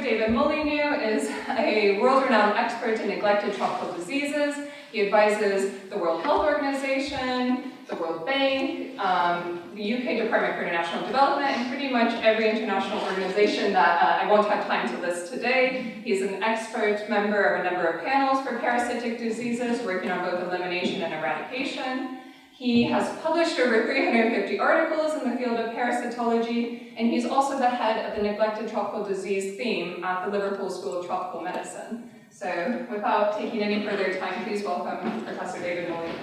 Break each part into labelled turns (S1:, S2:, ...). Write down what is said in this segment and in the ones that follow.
S1: David Molyneux is a world-renowned expert in neglected tropical diseases. He advises the World Health Organization, the World Bank, the UK Department for International Development, and pretty much every international organization that I won't have time to list today. He's an expert member of a number of panels for parasitic diseases, working on both elimination and eradication. He has published over 350 articles in the field of parasitology, and he's also the head of the neglected tropical disease theme at the Liverpool School of Tropical Medicine. So without taking any further time, please welcome Professor David Molyneux.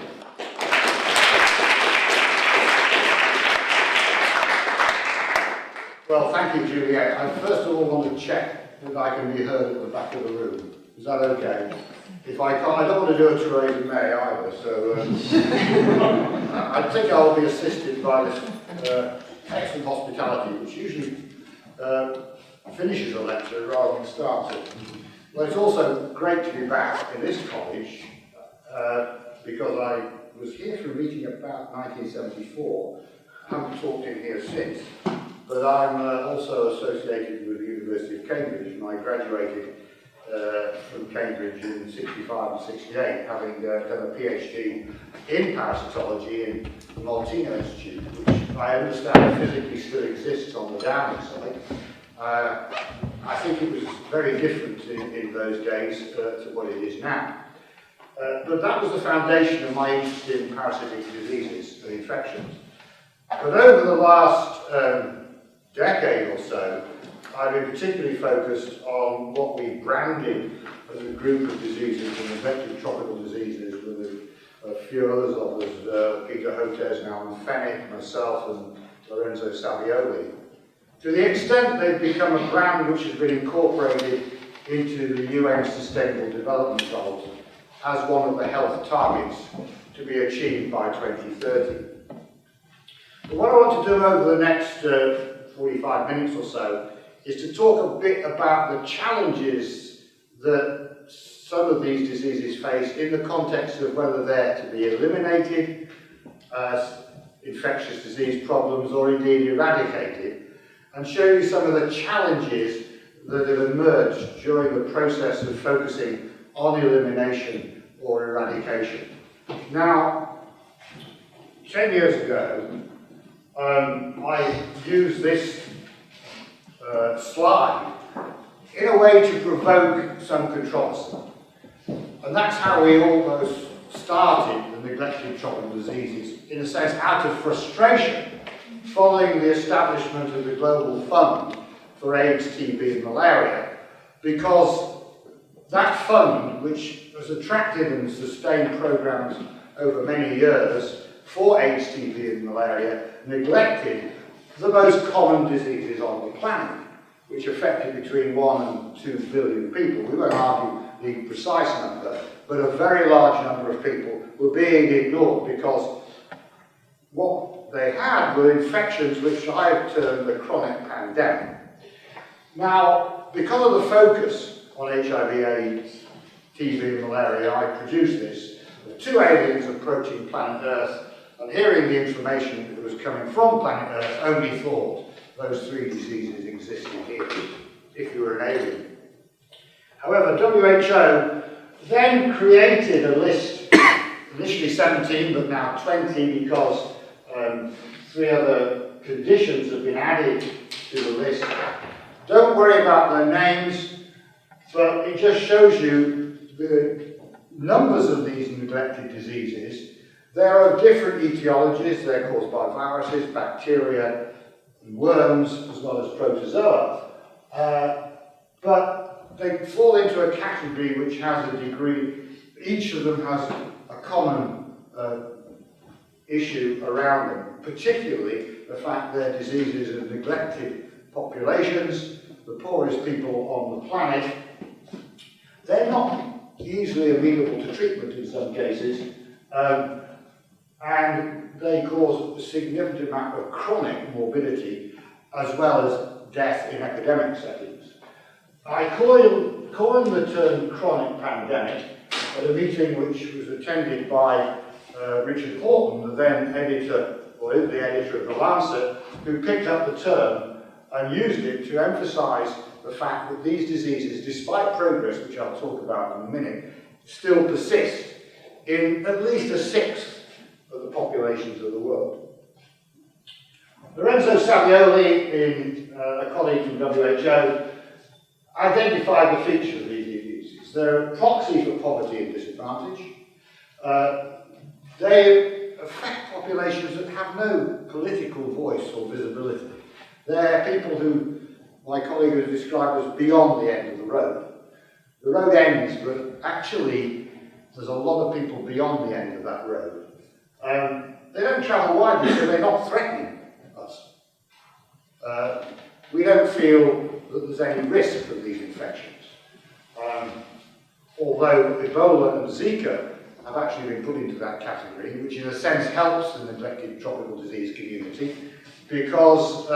S2: Well, thank you, Juliet. I first of all want to check that I can be heard at the back of the room. Is that okay? If I can't, I don't want to do a Theresa May either, so I think I will be assisted by this excellent hospitality, which usually finishes a lecture rather than starts it. Well, it's also great to be back in this college because I was here for a meeting about 1974. I haven't talked in here since, but I'm also associated with the University of Cambridge, and I graduated from Cambridge in 65 and 68, having done a PhD in parasitology in the Molyneux Institute, which I understand physically still exists on the Downing site. I think it was very different in those days to what it is now. But that was the foundation of my interest in parasitic diseases and infections. But over the last decade or so, I've been particularly focused on what we branded as a group of diseases and neglected tropical diseases with a few others of us, Peter Hotez, Alan Fennick, myself, and Lorenzo Savioli. To the extent they've become a brand which has been incorporated into the UN Sustainable Development Goals as one of the health targets to be achieved by 2030. But what I want to do over the next 45 minutes or so is to talk a bit about the challenges that some of these diseases face in the context of whether they're to be eliminated as infectious disease problems or indeed eradicated, and show you some of the challenges that have emerged during the process of focusing on elimination or eradication. Now, 10 years ago, I used this slide in a way to provoke some controversy. And that's how we almost started the neglected tropical diseases, in a sense out of frustration following the establishment of the Global Fund for AIDS, TB and malaria, because that fund, which has attracted and sustained programs over many years for AIDS, TB and malaria, neglected the most common diseases on the planet, which affected between 1 and 2 billion people. We won't argue the precise number, but a very large number of people were being ignored because what they had were infections which I've termed a chronic pandemic. Now, because of the focus on HIV, AIDS, TB and malaria, I produced this of 2 aliens approaching planet Earth, and hearing the information that was coming from planet Earth, only thought those 3 diseases existed here, if you were an alien. However, WHO then created a list, initially 17, but now 20, because 3 other conditions have been added to the list. Don't worry about their names, but it just shows you the numbers of these neglected diseases. There are different etiologies. They're caused by viruses, bacteria, and worms, as well as protozoa. But they fall into a category which has a degree, each of them has a common issue around them, particularly the fact they're diseases of neglected populations, the poorest people on the planet. They're not easily amenable to treatment in some cases, and they cause a significant amount of chronic morbidity as well as death in epidemic settings. I coined the term chronic pandemic at a meeting which was attended by Richard Horton, the then editor, or the editor of The Lancet, who picked up the term and used it to emphasize the fact that these diseases, despite progress, which I'll talk about in a minute, still persist in at least a sixth of the populations of the world. Lorenzo Savioli, a colleague from WHO, identified the features of these diseases. They're a proxy for poverty and disadvantage. They affect populations that have no political voice or visibility. They're people who my colleague has described as beyond the end of the road. The road ends, but actually there's a lot of people beyond the end of that road. They don't travel widely, so they're not threatening us. We don't feel that there's any risk of these infections. Although Ebola and Zika have actually been put into that category, which in a sense helps the neglected tropical disease community because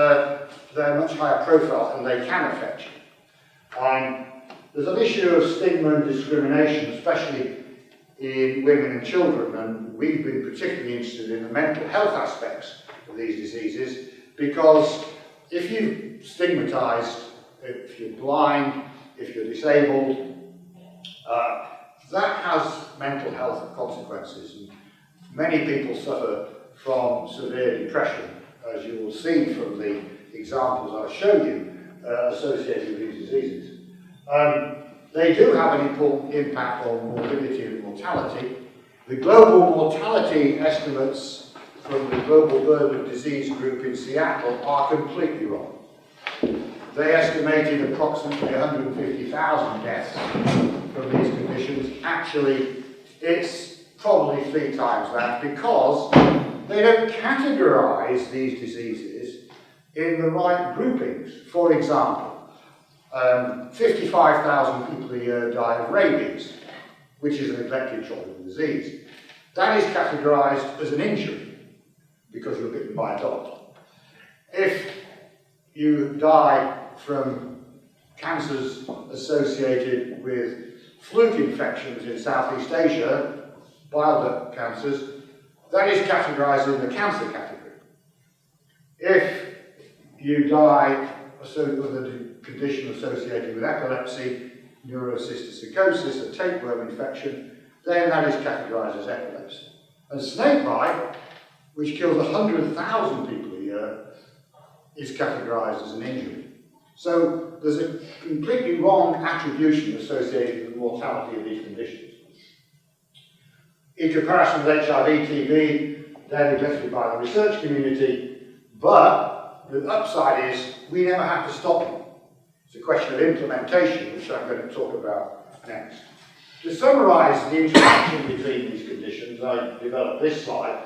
S2: they're much higher profile and they can affect you. There's an issue of stigma and discrimination, especially in women and children, and we've been particularly interested in the mental health aspects of these diseases because if you're stigmatized, if you're blind, if you're disabled, that has mental health consequences. And many people suffer from severe depression, as you will see from the examples I've shown you associated with these diseases. They do have an important impact on morbidity and mortality. The global mortality estimates from the Global Burden of Disease group in Seattle are completely wrong. They estimated approximately 150,000 deaths from these conditions. Actually, it's probably 3 times that because they don't categorize these diseases in the right groupings. For example, 55,000 people a year die of rabies, which is a neglected tropical disease. That is categorized as an injury because you're bitten by a dog. If you die from cancers associated with fluke infections in Southeast Asia, bile duct cancers, that is categorized in the cancer category. If you die with a condition associated with epilepsy, neurocysticercosis, a tapeworm infection, then that is categorized as epilepsy. And snakebite, which kills 100,000 people a year, is categorized as an injury. So there's a completely wrong attribution associated with the mortality of these conditions. In comparison with HIV, TB, they're neglected by the research community, but the upside is we never have to stop them. It's a question of implementation, which I'm going to talk about next. To summarise the interaction between these conditions, I developed this slide.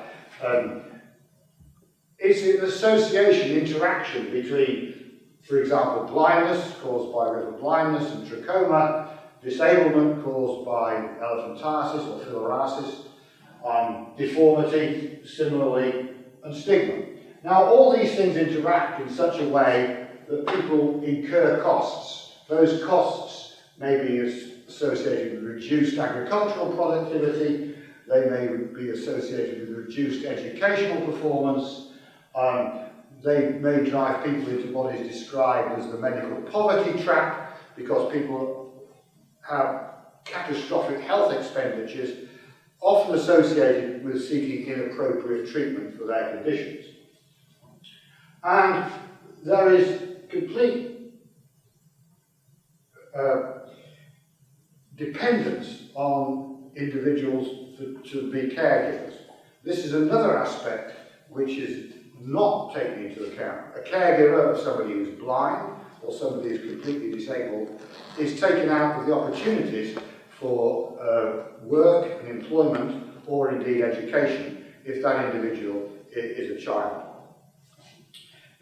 S2: It's an association, interaction between, for example, blindness caused by river blindness and trachoma, disablement caused by elephantiasis or filariasis, deformity, similarly, and stigma. Now, all these things interact in such a way that people incur costs. Those costs may be associated with reduced agricultural productivity, they may be associated with reduced educational performance, they may drive people into what is described as the medical poverty trap because people have catastrophic health expenditures often associated with seeking inappropriate treatment for their conditions. And there is complete dependence on individuals to be caregivers. This is another aspect which is not taken into account. A caregiver of somebody who's blind or somebody who's completely disabled is taken out of the opportunities for work and employment or indeed education if that individual is a child.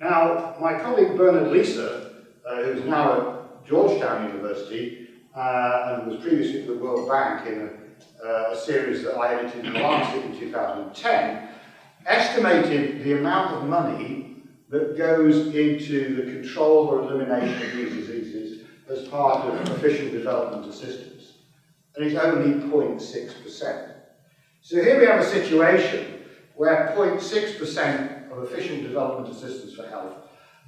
S2: Now, my colleague Bernard Lisa, who's now at Georgetown University and was previously at the World Bank in a series that I edited in The Lancet in 2010, estimated the amount of money that goes into the control or elimination of these diseases as part of official development assistance. And it's only 0.6%. So here we have a situation where 0.6% of official development assistance for health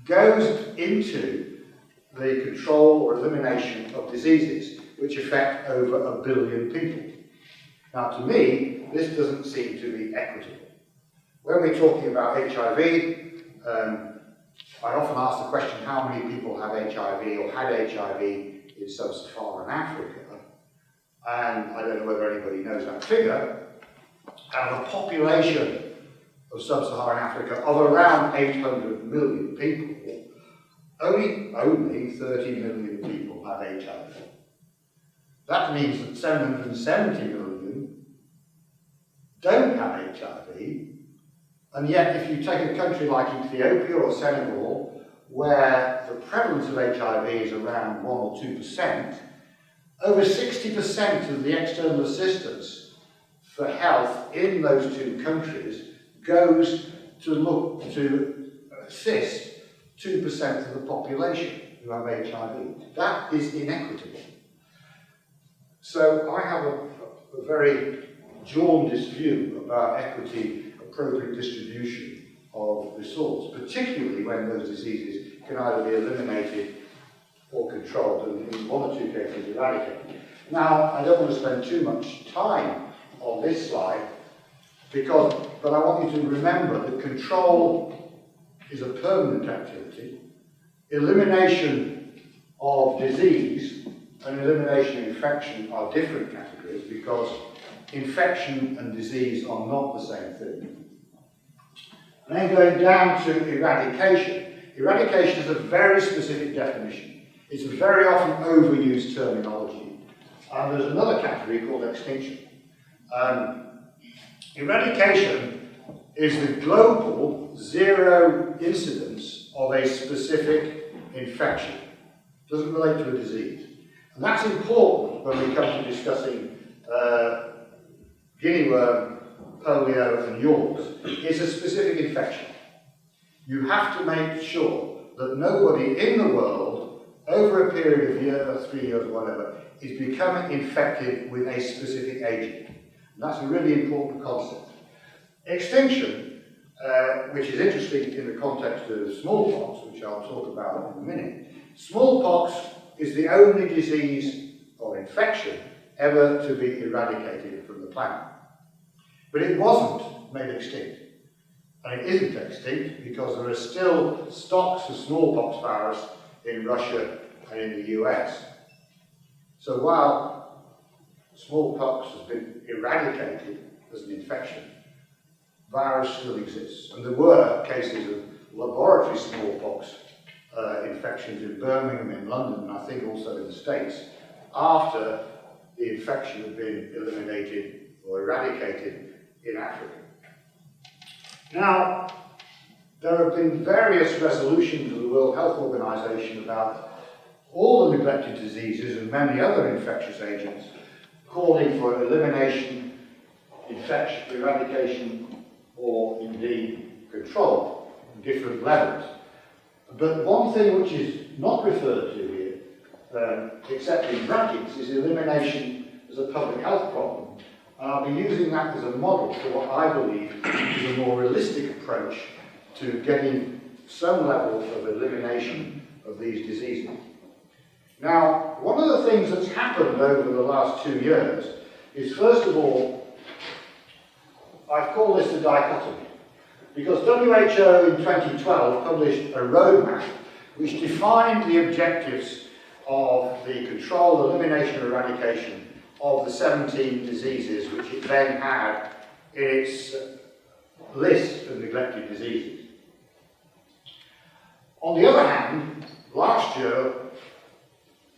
S2: goes into the control or elimination of diseases which affect over 1 billion people. Now, to me, this doesn't seem to be equitable. When we're talking about HIV, I often ask the question, how many people have HIV or had HIV in sub-Saharan Africa? And I don't know whether anybody knows that figure. Out of a population of sub-Saharan Africa of around 800 million people, only 30 million people have HIV. That means that 770 million don't have HIV, and yet if you take a country like Ethiopia or Senegal, where the prevalence of HIV is around 1 or 2%, over 60% of the external assistance for health in those two countries goes to assist 2% of the population who have HIV. That is inequitable. So I have a very jaundiced view about equity, appropriate distribution of resource, particularly when those diseases can either be eliminated or controlled, and in 1 or 2 cases eradicated. Now, I don't want to spend too much time on this slide, but I want you to remember that control is a permanent activity. Elimination of disease and elimination of infection are different categories, because infection and disease are not the same thing. And then going down to eradication. Eradication is a very specific definition. It's a very often overused terminology. And there's another category called extinction. Eradication is the global zero incidence of a specific infection. It doesn't relate to a disease. And that's important when we come to discussing guinea worm, polio and yaws. It's a specific infection. You have to make sure that nobody in the world, over a period of years, 3 years, whatever, is becoming infected with a specific agent. And that's a really important concept. Extinction, which is interesting in the context of smallpox, which I'll talk about in a minute. Smallpox is the only disease or infection ever to be eradicated from the planet. But it wasn't made extinct. And it isn't extinct because there are still stocks of smallpox virus in Russia and in the US. So while smallpox has been eradicated as an infection, virus still exists. And there were cases of laboratory smallpox infections in Birmingham, in London, and I think also in the States, after the infection had been eliminated or eradicated in Africa. Now, there have been various resolutions of the World Health Organization about all the neglected diseases and many other infectious agents, calling for elimination, infection, eradication, or indeed control at different levels. But one thing which is not referred to here, except in brackets, is elimination as a public health problem. And I'll be using that as a model for what I believe is a more realistic approach to getting some level of elimination of these diseases. Now, one of the things that's happened over the last 2 years is, first of all, I've called this a dichotomy, because WHO in 2012 published a roadmap which defined the objectives of the control, elimination, and eradication of the 17 diseases which it then had in its list of neglected diseases. On the other hand, last year,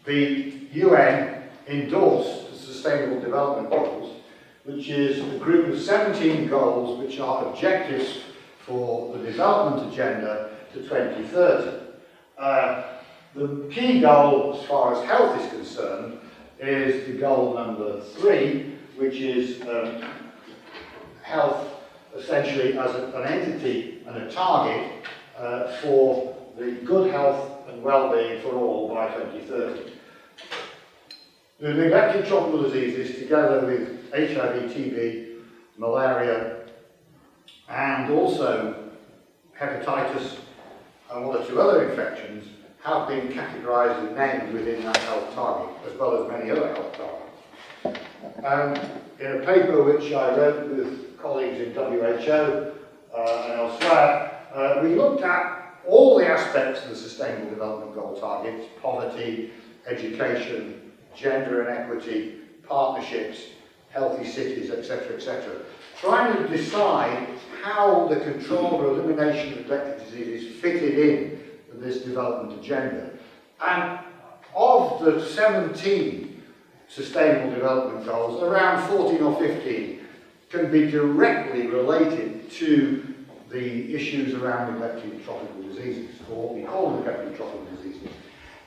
S2: the UN endorsed the Sustainable Development Goals, which is a group of 17 goals which are objectives for the development agenda to 2030. The key goal, as far as health is concerned, is the goal number 3, which is health essentially as an entity and a target for the good health and well-being for all by 2030. The neglected tropical diseases, together with HIV, TB, malaria, and also hepatitis and 1 or 2 other infections, have been categorised and named within that health target, as well as many other health targets. In a paper which I wrote with colleagues in WHO and elsewhere, we looked at all the aspects of the Sustainable Development Goal targets: poverty, education, gender and equity, partnerships, healthy cities, etc., etc., trying to decide how the control or elimination of neglected diseases fitted in with this development agenda. And of the 17 Sustainable Development Goals, around 14 or 15 can be directly related to the issues around neglected tropical diseases, or what we call neglected tropical diseases.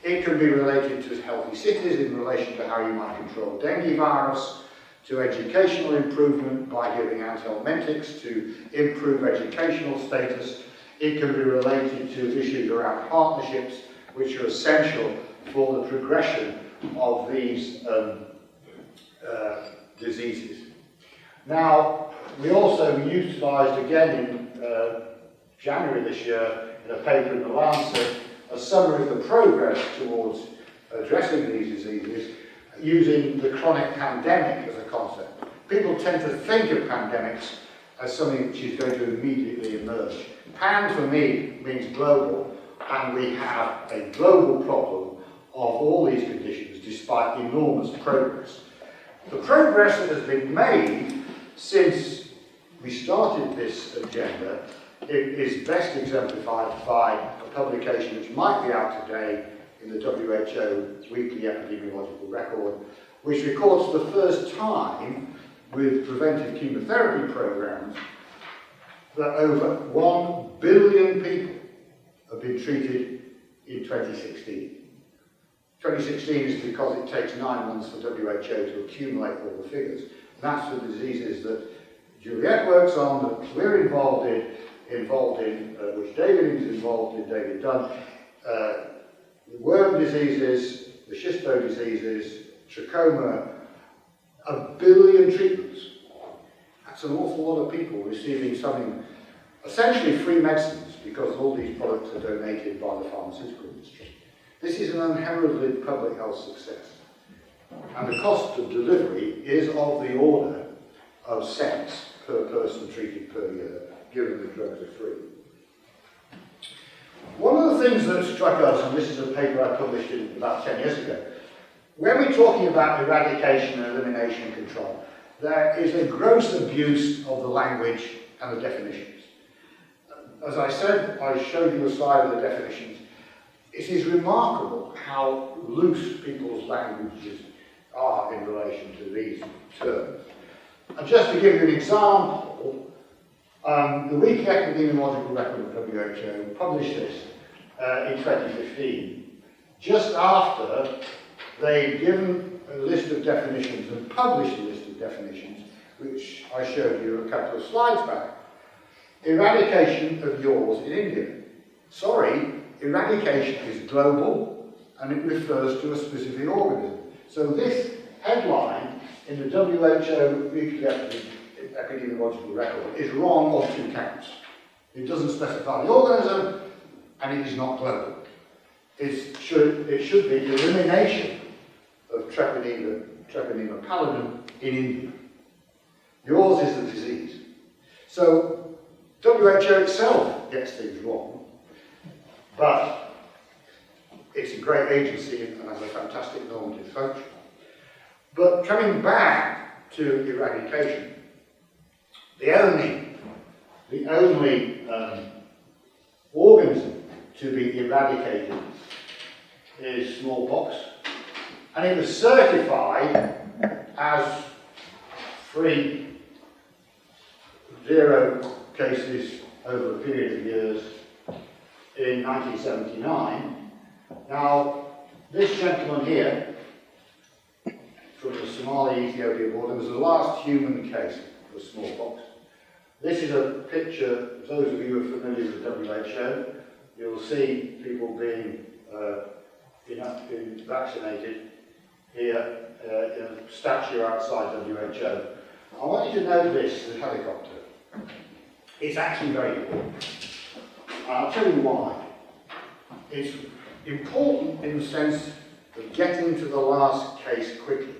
S2: It can be related to healthy cities in relation to how you might control dengue virus, to educational improvement by giving anthelmintics to improve educational status. It can be related to issues around partnerships, which are essential for the progression of these diseases. Now, we also utilised again in January this year, in a paper in the Lancet, a summary of the progress towards addressing these diseases using the chronic pandemic as a concept. People tend to think of pandemics as something which is going to immediately emerge. Pan for me means global, and we have a global problem of all these conditions despite enormous progress. The progress that has been made since we started this agenda is best exemplified by a publication which might be out today in the WHO Weekly Epidemiological Record, which records for the first time with preventive chemotherapy programs that over 1 billion people have been treated in 2016. 2016 is because it takes 9 months for WHO to accumulate all the figures. And that's for the diseases that Juliet works on, that we're involved in, which David is involved in, David Dunn. The worm diseases, the schisto diseases, trachoma, 1 billion treatments. That's an awful lot of people receiving something, essentially free medicines, because all these products are donated by the pharmaceutical industry. This is an unheralded public health success. And the cost of delivery is of the order of cents per person treated per year, given the drugs are free. One of the things that struck us, and this is a paper I published about 10 years ago, when we're talking about eradication and elimination and control, there is a gross abuse of the language and the definitions. As I said, I showed you a slide of the definitions. It is remarkable how loose people's languages are in relation to these terms. And just to give you an example, the Weekly Epidemiological Record of WHO published this in 2015, just after they'd given a list of definitions and published a list of definitions, which I showed you a couple of slides back. Eradication of yaws in India. Sorry, eradication is global and it refers to a specific organism. So this headline in the WHO Weekly Epidemiological Record is wrong on 2 counts. It doesn't specify the organism and it is not global. It should be the elimination of Treponema pallidum in India. Yours is the disease. So WHO itself gets things wrong, but it's a great agency and has a fantastic normative function. But coming back to eradication, the only organism to be eradicated is smallpox, and it was certified as free, 0 cases over a period of years in 1979. Now, this gentleman here, from the Somali-Ethiopia border, was the last human case of smallpox. This is a picture, those of you who are familiar with WHO, you'll see people being vaccinated here in a statue outside WHO. I want you to know this, the helicopter. It's actually very important. I'll tell you why. It's important in the sense of getting to the last case quickly.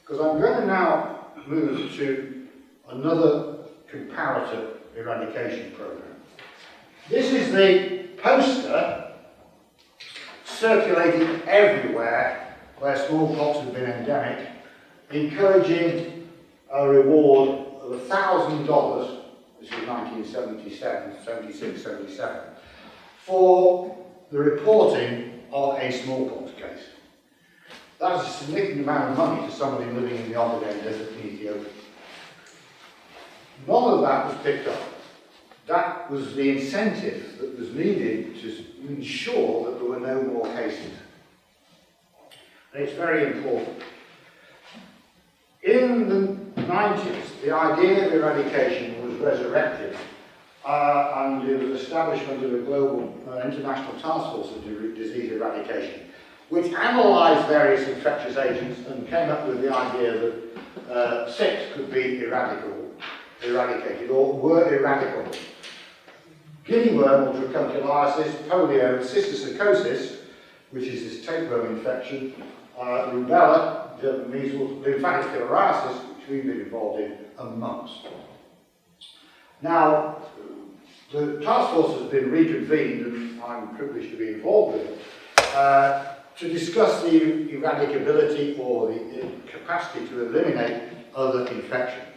S2: Because I'm going to now move to another comparative eradication program. This is the poster circulating everywhere where smallpox has been endemic, encouraging a reward of $1,000, this is 1977, 76, 77, for the reporting of a smallpox case. That's a significant amount of money to somebody living in the Ogaden Desert in Ethiopia. None of that was picked up. That was the incentive that was needed to ensure that there were no more cases. And it's very important. In the 90s, the idea of eradication was resurrected and it was establishment of a global international task force of disease eradication, which analysed various infectious agents and came up with the idea that 6 could be eradicated or were eradicable. Guinea worm or dracunculiasis, polio, cysticercosis, which is this tapeworm infection, rubella, measles, lymphatic filariasis, which we've been involved in, and mumps. Now, the task force has been reconvened, and I'm privileged to be involved with it, to discuss the eradicability or the capacity to eliminate other infections.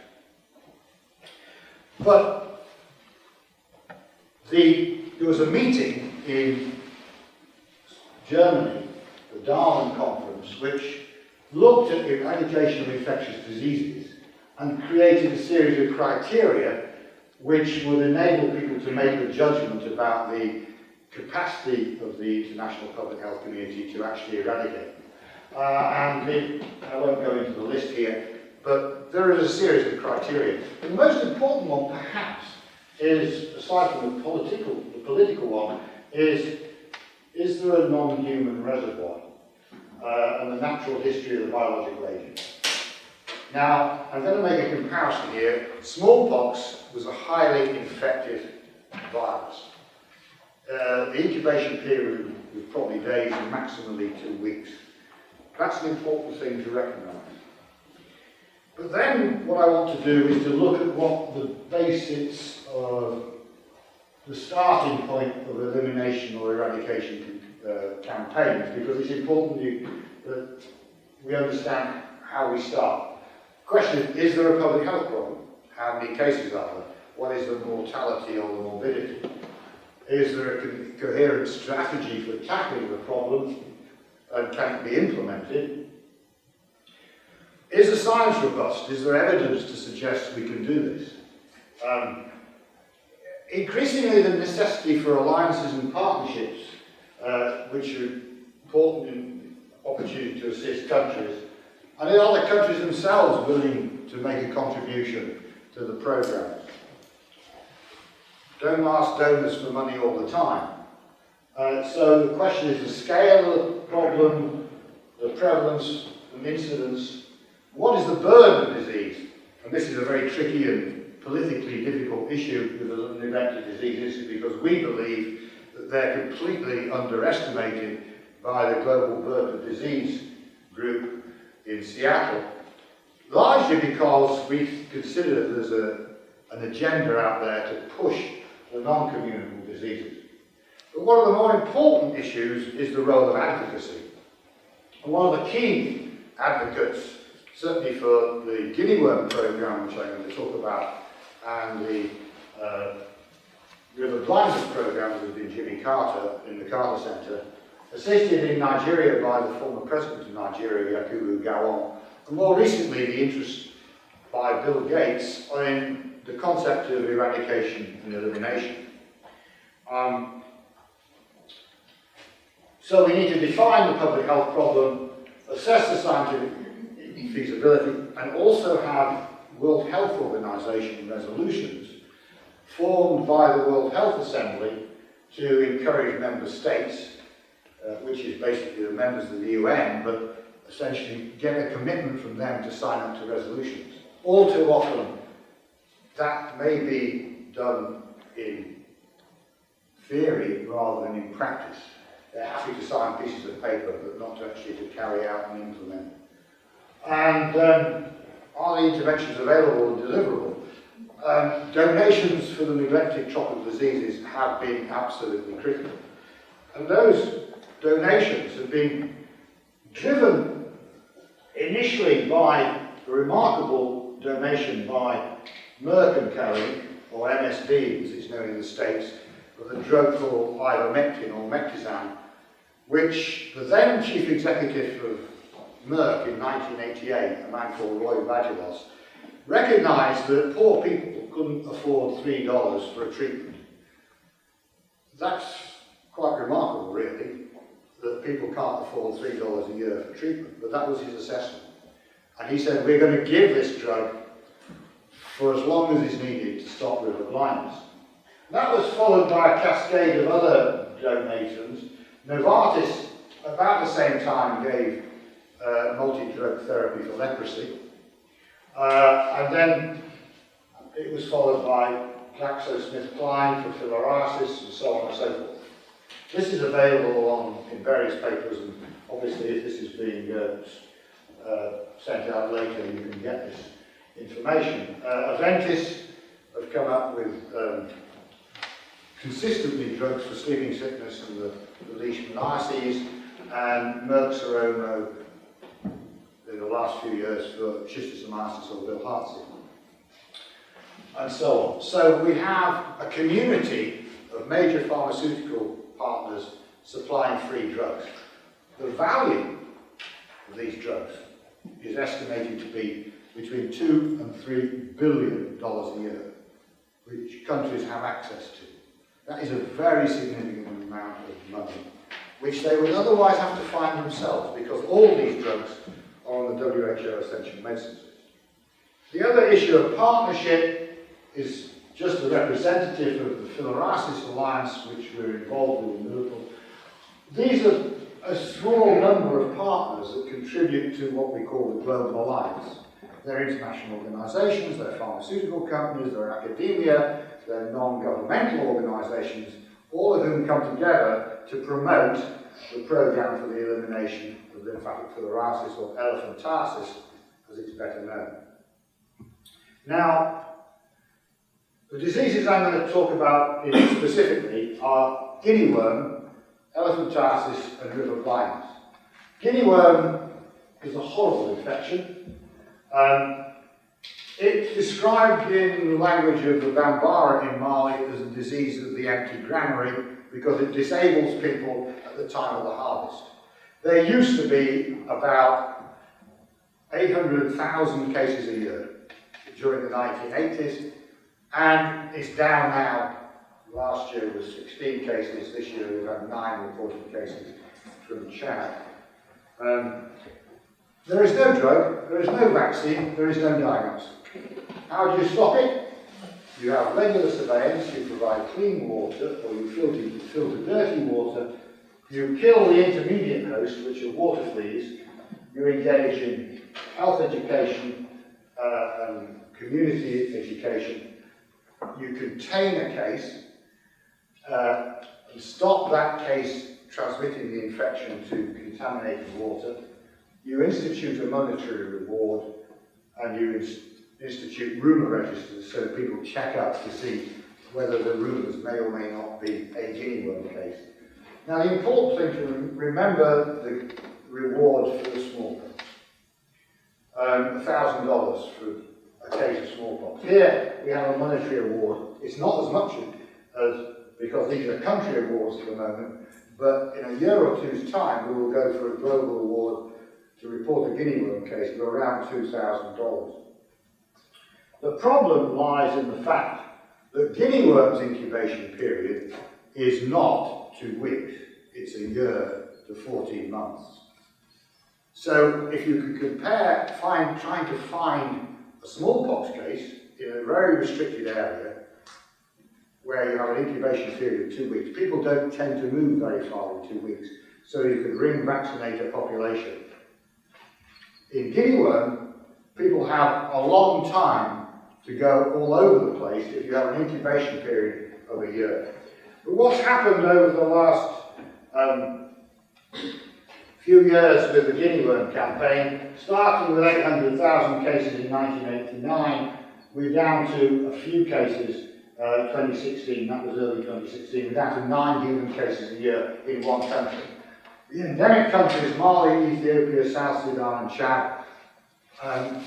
S2: But there was a meeting in Germany, the Darwin Conference, which looked at the eradication of infectious diseases and created a series of criteria which would enable people to make a judgment about the capacity of the international public health community to actually eradicate them. I won't go into the list here, but there is a series of criteria. The most important one, perhaps, is, aside from the political one, is there a non-human reservoir and the natural history of the biological agent? Now, I'm going to make a comparison here. Smallpox was a highly infective virus. The incubation period was probably days and maximally 2 weeks. That's an important thing to recognise. But then what I want to do is to look at what the basics of the starting point of elimination or eradication campaigns, because it's important that we understand how we start. Question is there a public health problem? How many cases are there? What is the mortality or the morbidity? Is there a coherent strategy for tackling the problem, and can it be implemented? Is the science robust? Is there evidence to suggest we can do this? Increasingly, the necessity for alliances and partnerships, which are important in opportunity to assist countries, and are the countries themselves willing to make a contribution to the programme? Don't ask donors for money all the time. So the question is the scale of the problem, the prevalence and incidence. What is the burden of disease? And this is a very tricky and politically difficult issue with neglected diseases, because we believe that they're completely underestimated by the Global Burden of Disease group in Seattle, largely because we consider there's an agenda out there to push the non-communicable diseases. But one of the more important issues is the role of advocacy. And one of the key advocates, certainly for the guinea worm program, which I'm going to talk about, and the river blindness program with Jimmy Carter in the Carter Centre, assisted in Nigeria by the former president of Nigeria, Yakubu Gowon, and more recently the interest by Bill Gates in the concept of eradication and elimination. So we need to define the public health problem, assess the scientific feasibility, and also have World Health Organization resolutions formed by the World Health Assembly to encourage member states, which is basically the members of the UN, but essentially get a commitment from them to sign up to resolutions. All too often, that may be done in theory rather than in practice. They're happy to sign pieces of paper, but not actually to carry out and implement. And are the interventions available and deliverable? Donations for the neglected tropical diseases have been absolutely critical. And those donations have been driven initially by a remarkable donation by Merck and Co., or MSD as it's known in the States, of a drug called ivermectin or mectizan, which the then chief executive of Merck in 1988, a man called Roy Vagelos, recognised that poor people couldn't afford $3 for a treatment. That's quite remarkable, really, that people can't afford $3 a year for treatment, but that was his assessment. And he said, we're going to give this drug for as long as is needed to stop river blindness. That was followed by a cascade of other donations. Novartis, about the same time, gave multi-drug therapy for leprosy. And then it was followed by GlaxoSmithKline for filariasis and so on and so forth. This is available in various papers, and obviously if this is being sent out later, you can get this information. Aventis have come up with consistently drugs for sleeping sickness and the leishmaniasis, and Merck Serono in the last few years for schistosomiasis or bilharzia, and so on. So we have a community of major pharmaceutical partners supplying free drugs. The value of these drugs is estimated to be between $2 and $3 billion a year, which countries have access to. That is a very significant amount of money, which they would otherwise have to find themselves, because all these drugs are on the WHO Essential Medicines list. The other issue of partnership is just a representative of the Filariasis Alliance, which we're involved with in Liverpool. These are a small number of partners that contribute to what we call the Global Alliance. They're international organisations, they're pharmaceutical companies, they're academia, they're non-governmental organisations, all of whom come together to promote the programme for the elimination of lymphatic filariasis, or elephantiasis, as it's better known. Now, the diseases I'm going to talk about specifically are guinea worm, elephantiasis, and river blindness. Guinea worm is a horrible infection. It's described in the language of the Bambara in Mali as a disease of the empty granary because it disables people at the time of the harvest. There used to be about 800,000 cases a year during the 1980s, and it's down now. Last year was 16 cases, this year we've had 9 reported cases from Chad. There is no drug, there is no vaccine, there is no diagnosis. How do you stop it? You have regular surveillance, you provide clean water, or you filter dirty water, you kill the intermediate host, which are water fleas, you engage in health education and community education, you contain a case, and stop that case transmitting the infection to contaminated water. You institute a monetary reward, and you institute rumour registers so people check up to see whether the rumours may or may not be a guinea worm case. Now, the important thing to remember the reward for the smallpox. $1,000 for a case of smallpox. Here we have a monetary award. It's not as much as, because these are country awards at the moment, but in a year or two's time we will go for a global award to report a guinea worm case of around $2,000. The problem lies in the fact that guinea worm's incubation period is not 2 weeks, it's a year to 14 months. So if you can compare trying to find a smallpox case in a very restricted area where you have an incubation period of 2 weeks, people don't tend to move very far in 2 weeks, so you could ring vaccinate a population. In guinea worm, people have a long time to go all over the place if you have an incubation period of a year. But what's happened over the last A few years with the guinea worm campaign, starting with 800,000 cases in 1989, we're down to a few cases, 2016, that was early 2016, we're down to 9 human cases a year in one country. The endemic countries, Mali, Ethiopia, South Sudan and Chad,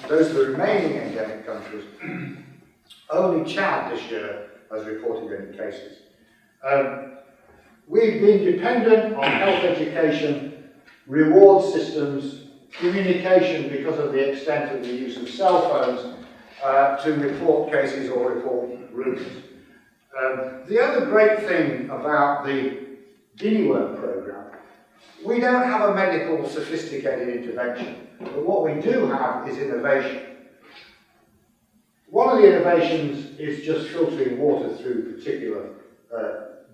S2: those are the remaining endemic countries. Only Chad this year has reported any cases. We've been dependent on health education, reward systems, communication because of the extent of the use of cell phones to report cases or report rumours. The other great thing about the guinea worm programme, we don't have a medical sophisticated intervention, but what we do have is innovation. One of the innovations is just filtering water through particular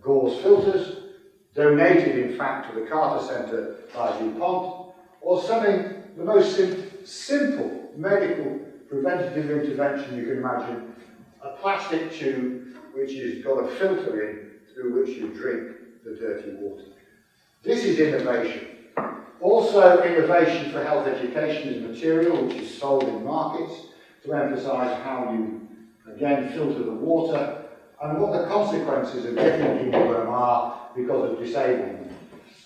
S2: gauze filters, donated in fact to the Carter Centre by DuPont, or something, the most simple medical preventative intervention you can imagine, a plastic tube which has got a filter in through which you drink the dirty water. This is innovation. Also innovation for health education is material which is sold in markets to emphasise how you, again, filter the water and what the consequences of getting guinea worm are because of disablement.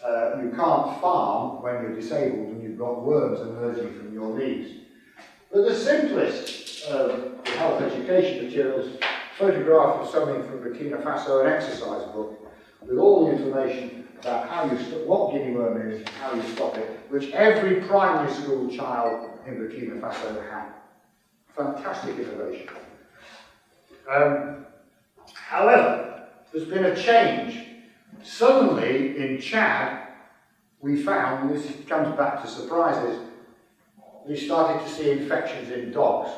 S2: You can't farm when you're disabled and you've got worms emerging from your knees. But the simplest health education materials, photograph of something from Burkina Faso, an exercise book, with all the information about how you what guinea worm is, how you stop it, which every primary school child in Burkina Faso had. Fantastic innovation. However, there's been a change. Suddenly, in Chad, we found, and this comes back to surprises, we started to see infections in dogs.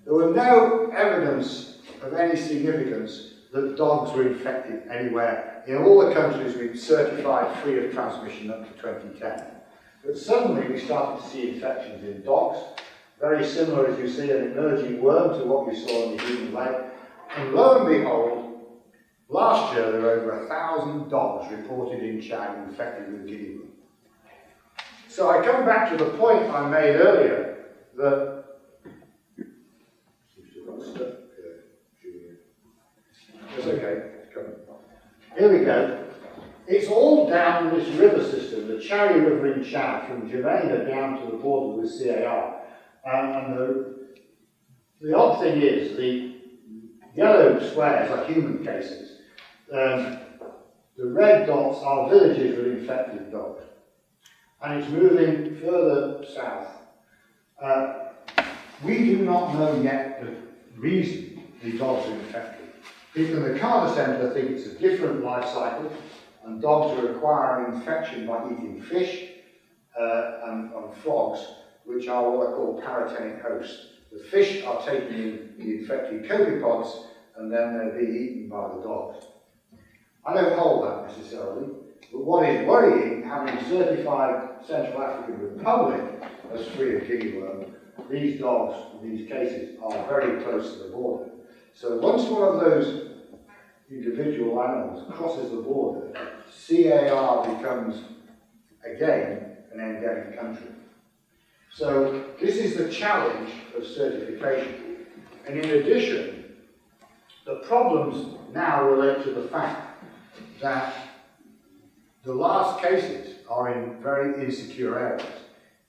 S2: There were no evidence of any significance that dogs were infected anywhere. In all the countries we've certified free of transmission up to 2010. But suddenly we started to see infections in dogs, very similar, as you see, an emerging worm to what we saw in the human leg. And lo and behold, last year there were over 1,000 dogs reported in Chad infected with guinea worm. So I come back to the point I made earlier that it's okay, it's coming. Here we go. It's all down this river system, the Chari River in Chad, from Jamena down to the border with CAR. And the odd thing is, the yellow squares are human cases. The red dots are villages with infected dogs. And it's moving further south. We do not know yet the reason the dogs are infected. People in the Carter Centre think it's a different life cycle, and dogs are acquiring infection by eating fish and frogs, which are what are called paratenic hosts. The fish are taking in the infected copepods, and then they're being eaten by the dogs. I don't hold that necessarily, but what is worrying, having certified Central African Republic as free of guinea worm, these dogs, in these cases, are very close to the border. So once one of those individual animals crosses the border, CAR becomes, again, an endemic country. So this is the challenge of certification. And in addition, the problems now relate to the fact that the last cases are in very insecure areas.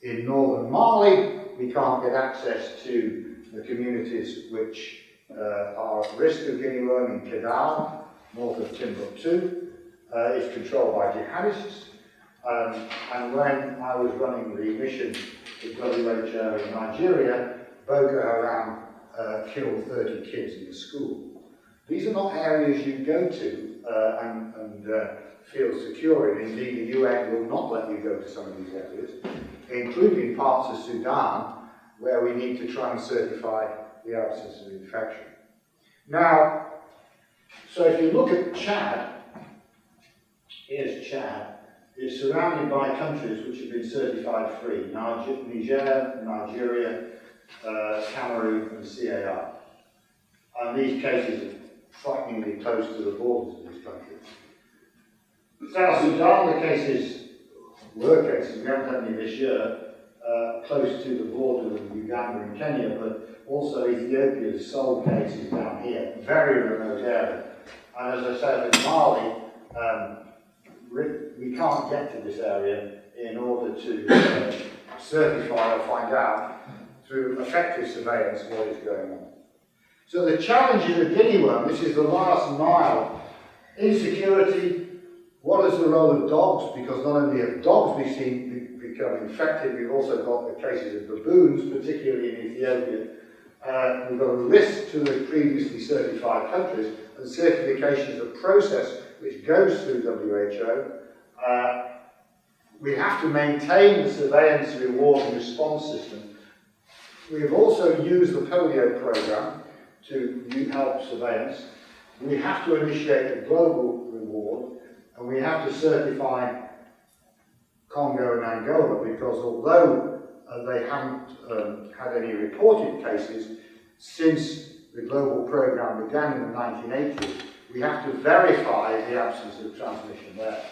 S2: In northern Mali, we can't get access to the communities which are at risk of guinea worm in Kidal, north of Timbuktu. It's controlled by jihadists. And when I was running the mission with WHO in Nigeria, Boko Haram killed 30 kids in the school. These are not areas you go to and feel secure in. Indeed, the UN will not let you go to some of these areas, including parts of Sudan, where we need to try and certify the absence of infection. Now, so if you look at Chad, here's Chad. It's surrounded by countries which have been certified free: Niger, Nigeria, Cameroon, and CAR. And these cases are frighteningly close to the borders of these countries. South Sudan, the cases were cases, we haven't had any this year, close to the border with Uganda and Kenya, but also Ethiopia's sole case is down here, very remote area. And as I said, in Mali, we can't get to this area in order to certify or find out through effective surveillance what is going on. So the challenges of guinea worm, this is the last mile. Insecurity, what is the role of dogs? Because not only have dogs become infected, we've also got the cases of baboons, particularly in Ethiopia. We've got a list to the previously certified countries, and certification is a process which goes through WHO. We have to maintain the surveillance, reward and response system. We've also used the polio program to help surveillance. We have to initiate a global reward, and we have to certify Congo and Angola, because although they haven't had any reported cases since the global program began in the 1980s, we have to verify the absence of transmission there.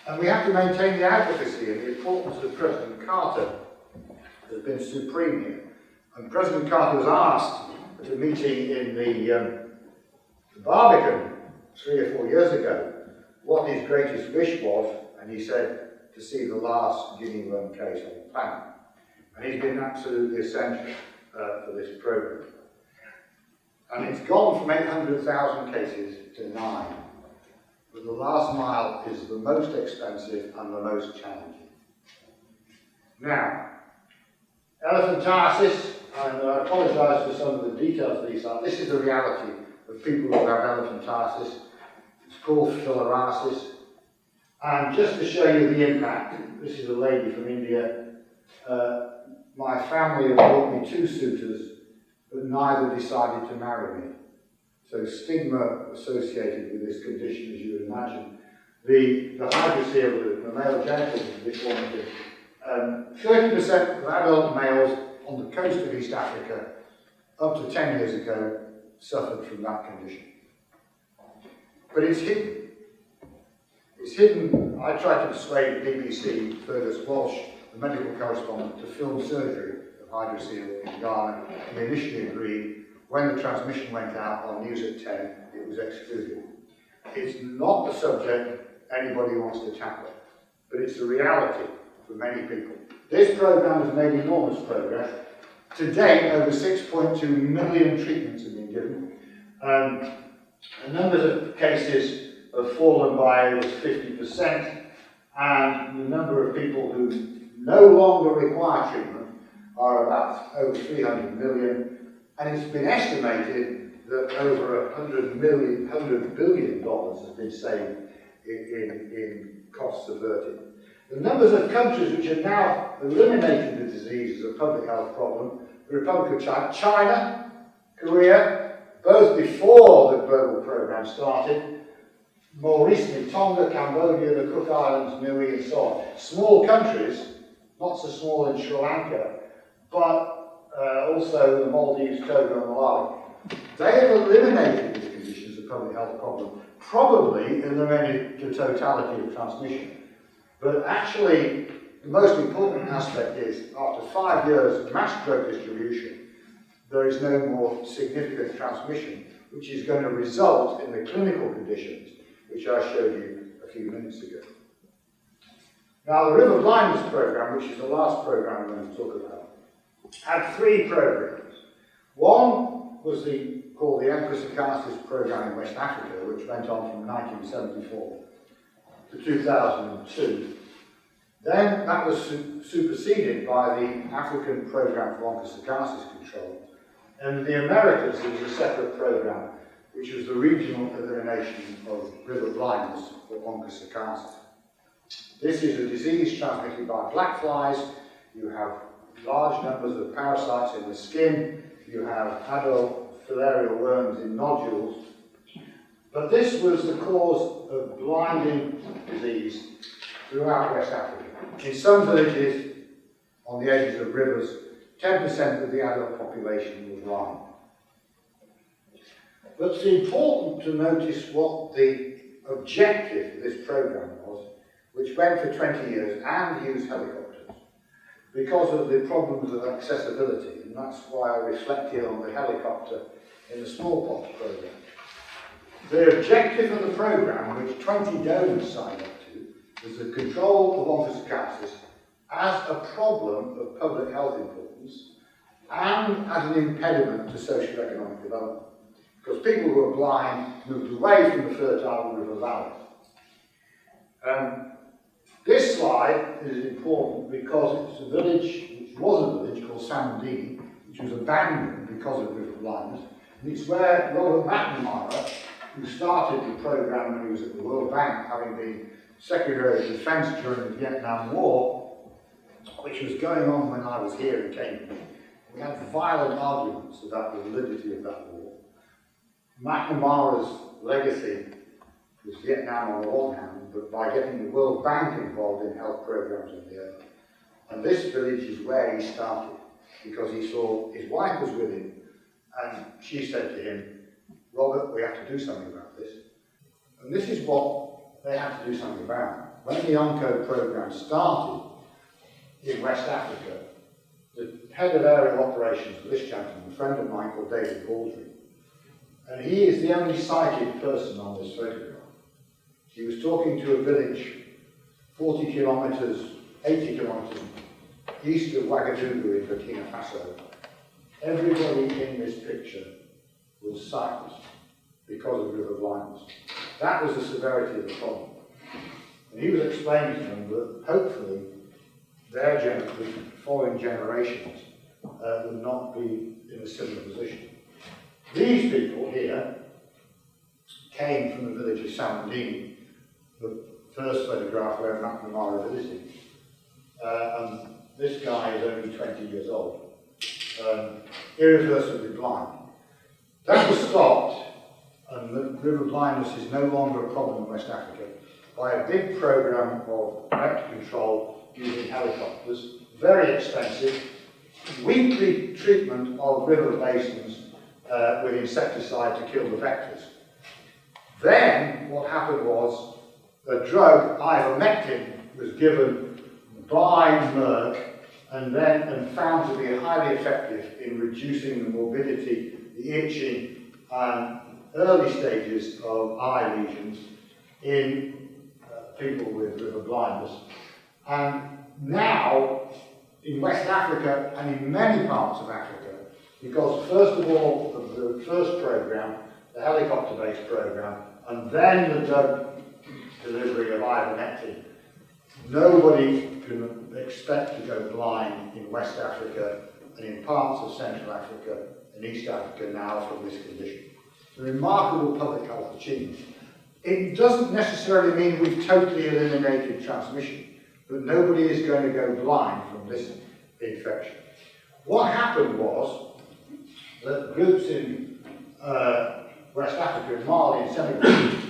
S2: And we have to maintain the advocacy, and the importance of President Carter has been supreme here. And President Carter was asked at a meeting in the Barbican 3 or 4 years ago what his greatest wish was, and he said to see the last guinea worm case on the planet. And he's been absolutely essential for this program. And it's gone from 800,000 cases to 9. But the last mile is the most expensive and the most challenging. Now, elephantiasis, and I apologise for some of the details of these. This is the reality of people who have elephantiasis. It's called filariasis. And just to show you the impact, this is a lady from India. My family have brought me 2 suitors, but neither decided to marry me. So stigma associated with this condition, as you would imagine. The hydrocele, the male genitals deformity, 30% of adult males on the coast of East Africa, up to 10 years ago, suffered from that condition. But it's hidden. It's hidden. I tried to persuade BBC, Fergus Walsh, the medical correspondent, to film surgery of hydrocele in Ghana. He initially agreed. When the transmission went out on News at 10, it was excluded. It's not the subject anybody wants to tackle, but it's a reality for many people. This program has made enormous progress. To date, over 6.2 million treatments have been given. The numbers of cases have fallen by over 50%, and the number of people who no longer require treatment are about over 300 million. And it's been estimated that over $100 billion has been saved in costs averted. The numbers of countries which have now eliminated the disease as a public health problem, the Republic of China, China, Korea, both before the global program started, more recently Tonga, Cambodia, the Cook Islands, Niue, and so on. Small countries, not so small in Sri Lanka, but also the Maldives, Togo, and Malawi. They have eliminated these conditions of public health problem, probably eliminated the totality of transmission. But actually, the most important aspect is, after 5 years of mass drug distribution, there is no more significant transmission, which is going to result in the clinical conditions which I showed you a few minutes ago. Now, the River Blindness Program, which is the last program I'm going to talk about, had 3 programs. One was called the Empress-Acasis program in West Africa, which went on from 1974 to 2002. Then that was superseded by the African program for Onchocerciasis control. And in the Americas, there was a separate program, which was the regional elimination of river blindness for Onchocerciasis. This is a disease transmitted by black flies. You have large numbers of parasites in the skin. You have adult filarial worms in nodules. But this was the cause of blinding disease throughout West Africa. In some villages on the edges of rivers, 10% of the adult population was blind. But it's important to notice what the objective of this program was which went for 20 years and used helicopters because of the problems of accessibility, and that's why I reflected on the helicopter in the smallpox program. The objective of the program, which 20 donors signed up to, was the control of onchocerciasis as a problem of public health importance and as an impediment to socio-economic development, because people who are blind moved away from the fertile river valley. This slide is important because it's a village, which was a village called Samandini, which was abandoned because of river blindness, and it's where Robert McNamara, who started the program when he was at the World Bank, having been Secretary of Defense during the Vietnam War, which was going on when I was here in Cambridge. We had violent arguments about the validity of that war. McNamara's legacy was Vietnam on the one hand, but by getting the World Bank involved in health programs on the other. And this village is where he started, because he saw his wife was with him, and she said to him, Robert, we have to do something about this. And this is what they had to do something about. When the Onco program started in West Africa, the head of aerial operations for this gentleman, a friend of mine called David Baldry, and he is the only sighted person on this photograph. He was talking to a village 40 kilometres, 80 kilometres east of Ouagadougou in Burkina Faso. Everybody in this picture was sightless because of river blindness. That was the severity of the problem. And he was explaining to them that hopefully their following generations would not be in a similar position. These people here came from the village of Samandini, the first photograph where McNamara visited. And this guy is only 20 years old, irreversibly blind. That was stopped, and the river blindness is no longer a problem in West Africa, by a big program of vector control using helicopters, very expensive, weekly treatment of river basins with insecticide to kill the vectors. Then what happened was a drug, ivermectin, was given by Merck and found to be highly effective in reducing the morbidity, the itching, and early stages of eye lesions in people with river blindness. And now, in West Africa and in many parts of Africa, because first of all, of the first program, the helicopter-based program, and then the drug delivery of ivermectin, nobody can expect to go blind in West Africa and in parts of Central Africa and East Africa now from this condition. It's a remarkable public health achievement. It doesn't necessarily mean we've totally eliminated transmission, but nobody is going to go blind from this infection. What happened was that groups in West Africa, Mali and Senegal,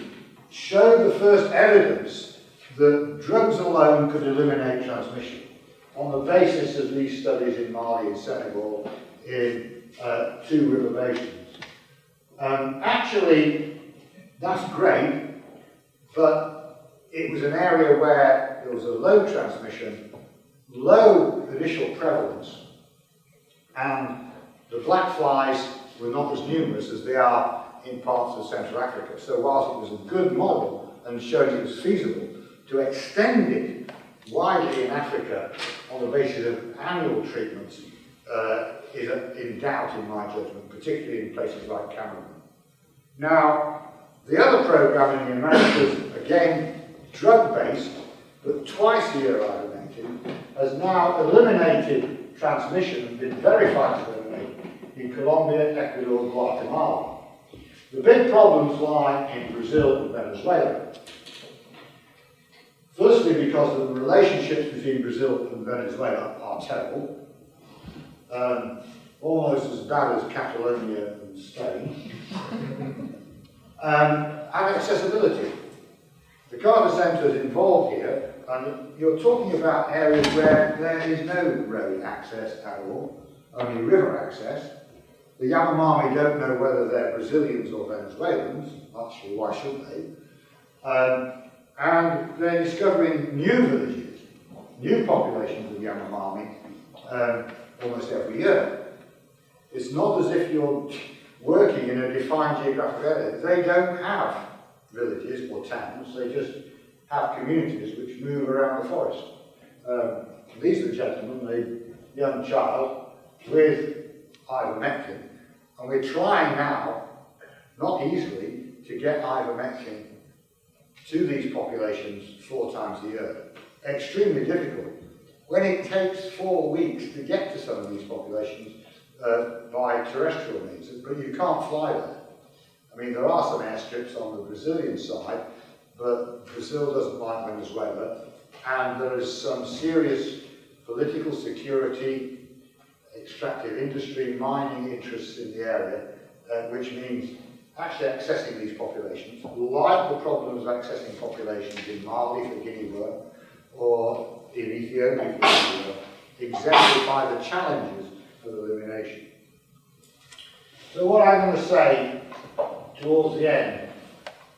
S2: showed the first evidence that drugs alone could eliminate transmission on the basis of these studies in Mali and Senegal in 2 river basins. Actually, that's great, but it was an area where there was a low transmission, low initial prevalence, and the black flies were not as numerous as they are in parts of Central Africa. So whilst it was a good model and showed it was feasible to extend it widely in Africa on the basis of annual treatments is in doubt in my judgment, particularly in places like Cameroon. Now, the other program in the Americas, again, drug-based, but twice a year ivermectin, has now eliminated transmission and been verified to eliminate in Colombia, Ecuador, Guatemala. The big problems lie in Brazil and Venezuela. Firstly, because the relationships between Brazil and Venezuela are terrible, almost as bad as Catalonia and Spain, and accessibility. The Carter Centre is involved here, and you're talking about areas where there is no road access at all, only river access. The Yanomami don't know whether they're Brazilians or Venezuelans, actually why should they? and they're discovering new villages, new populations of Yanomami almost every year. It's not as if you're working in a defined geographic area. They don't have villages or towns, they just have communities which move around the forest. These are the gentlemen, the young child, with ivermectin, and we're trying now, not easily, to get ivermectin to these populations 4 times a year. Extremely difficult. When it takes 4 weeks to get to some of these populations by terrestrial means, but you can't fly there. I mean, there are some airstrips on the Brazilian side, but Brazil doesn't like Venezuela, and there is some serious political security, extractive industry, mining interests in the area, which means actually accessing these populations, like the problems of accessing populations in Mali for guinea worm, or in Ethiopia for guinea worm, exemplify the challenges of elimination. So what I'm going to say towards the end,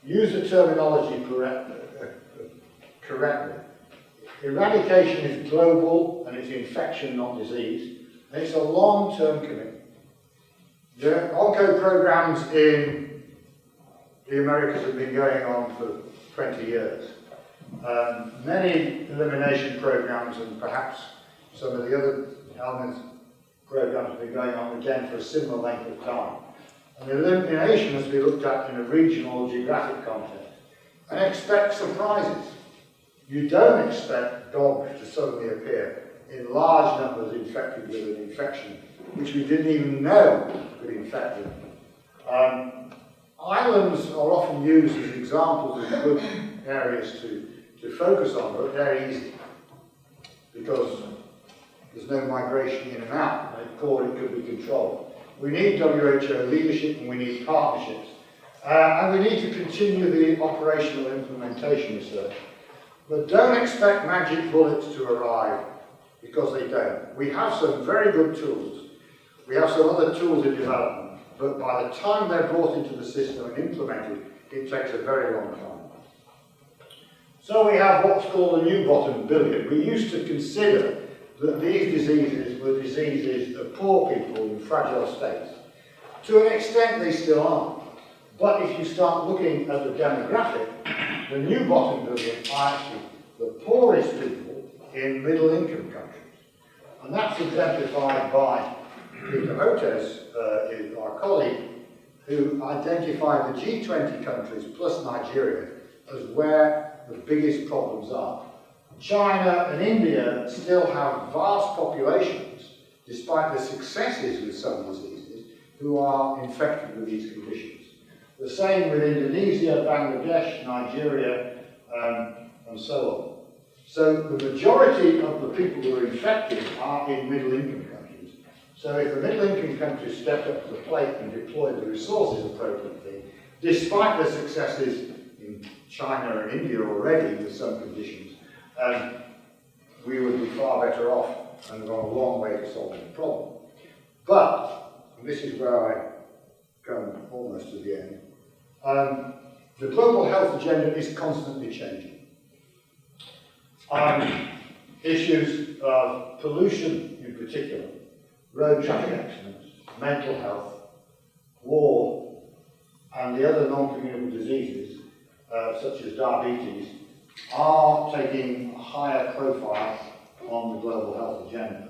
S2: use the terminology correctly. Eradication is global and it's infection, not disease, and it's a long-term commitment. The onco programs in the Americas have been going on for 20 years. Many elimination programs and perhaps some of the other elements programs have been going on again for a similar length of time. And elimination has been looked at in a regional geographic context. And expect surprises. You don't expect dogs to suddenly appear in large numbers infected with an infection, which we didn't even know could infect them. Islands are often used as examples of good areas to focus on, but they're easy because there's no migration in and out. Therefore, it could be controlled. We need WHO leadership and we need partnerships. And we need to continue the operational implementation research. But don't expect magic bullets to arrive, because they don't. We have some very good tools. We have some other tools in development, but by the time they're brought into the system and implemented, it takes a very long time. So we have what's called a new bottom billion. We used to consider that these diseases were diseases of poor people in fragile states. To an extent, they still are. But if you start looking at the demographic, the new bottom billion are actually the poorest people in middle-income countries. And that's exemplified by Peter Hotez, our colleague, who identified the G20 countries plus Nigeria as where the biggest problems are. China and India still have vast populations, despite the successes with some diseases, who are infected with these conditions. The same with Indonesia, Bangladesh, Nigeria, and so on. So the majority of the people who are infected are in middle-income countries. So if the middle-income countries step up to the plate and deploy the resources appropriately, despite the successes in China and India already with some conditions, we would be far better off and gone a long way to solving the problem. But, and this is where I come almost to the end, the global health agenda is constantly changing. Issues of pollution in particular, road traffic accidents, mental health, war, and the other non-communicable diseases, such as diabetes, are taking a higher profile on the global health agenda.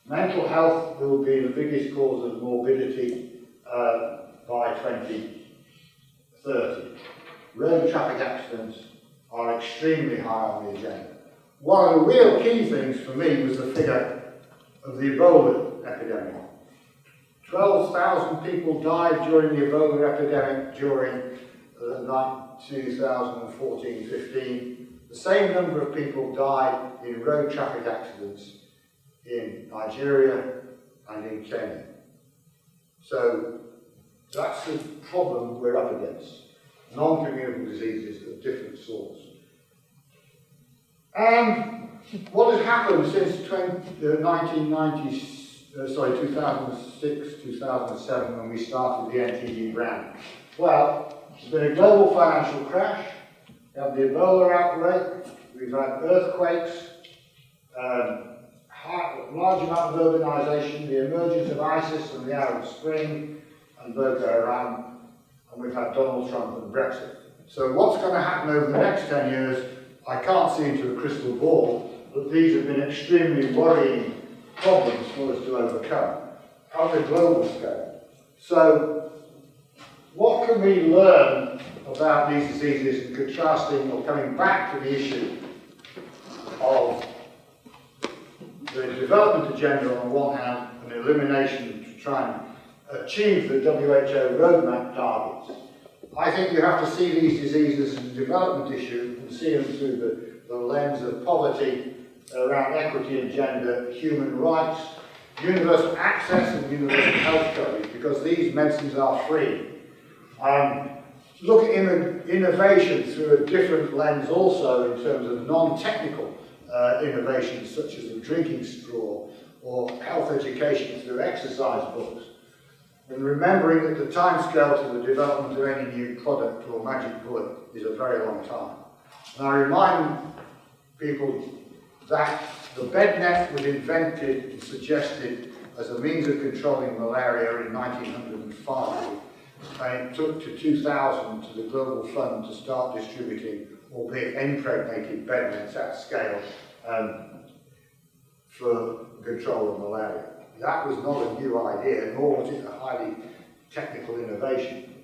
S2: Mental health will be the biggest cause of morbidity by 2030. Road traffic accidents are extremely high on the agenda. One of the real key things for me was the figure of the Ebola epidemic. 12,000 people died during the Ebola epidemic during 2014-15. The same number of people died in road traffic accidents in Nigeria and in Kenya. So that's the problem we're up against. Non-communicable diseases of different sorts. And what has happened since 2006, 2007, when we started the NTD brand? Well, there's been a global financial crash, We have the Ebola outbreak, we've had earthquakes, large amount of urbanisation, the emergence of ISIS and the Arab Spring, and Boko Haram, and we've had Donald Trump and Brexit. So what's going to happen over the next 10 years, I can't see into a crystal ball, but these have been extremely worrying problems for us to overcome on a global scale. So what can we learn about these diseases and contrasting or coming back to the issue of the development agenda on the one hand and elimination to try and achieve the WHO roadmap targets? I think you have to see these diseases as a development issue and see them through the lens of poverty, around equity and gender, human rights, universal access and universal health coverage, because these medicines are free. Look at innovation through a different lens also in terms of non-technical innovations such as the drinking straw or health education through exercise books. And remembering that the timescale to the development of any new product or magic bullet is a very long time. And I remind people that the bed net was invented and suggested as a means of controlling malaria in 1905, and it took to 2000 to the Global Fund to start distributing, albeit impregnated bed nets at scale for control of malaria. That was not a new idea, nor was it a highly technical innovation.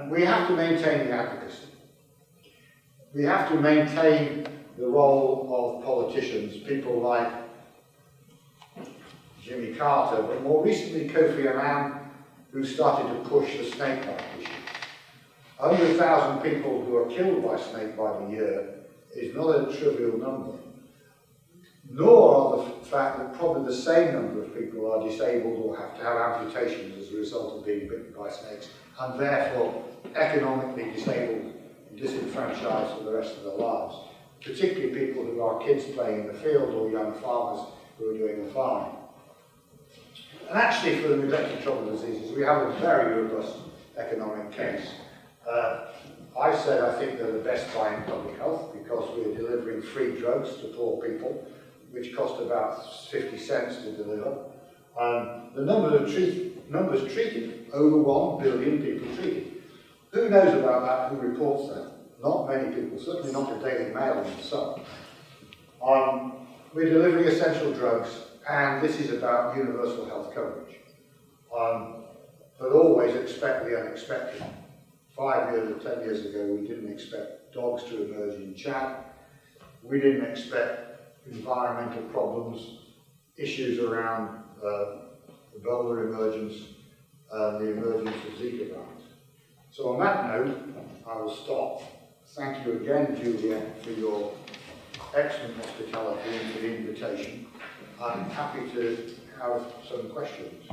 S2: We have to maintain the advocacy. We have to maintain the role of politicians, people like Jimmy Carter, but more recently Kofi Annan, who started to push the snakebite issue. 100,000 people who are killed by snakebite a year is not a trivial number, nor are the fact that probably the same number of people are disabled or have to have amputations as a result of being bitten by snakes, and therefore economically disabled and disenfranchised for the rest of their lives, particularly people who are kids playing in the field or young farmers who are doing the farming. And actually for the neglected tropical diseases, we have a very robust economic case. I said I think they're the best buy in public health because we're delivering free drugs to poor people, which cost about 50 cents to deliver. The numbers treated, over 1 billion people treated. Who knows about that? Who reports that? Not many people, certainly not the Daily Mail in the Sun. We're delivering essential drugs, and this is about universal health coverage. But always expect the unexpected. 5 years or 10 years ago, we didn't expect dogs to emerge in Chad. We didn't expect environmental problems, issues around Ebola emergence, the emergence of Zika virus. So on that note, I will stop. Thank you again, Juliet, for your excellent hospitality and for the invitation. I'm happy to have some questions.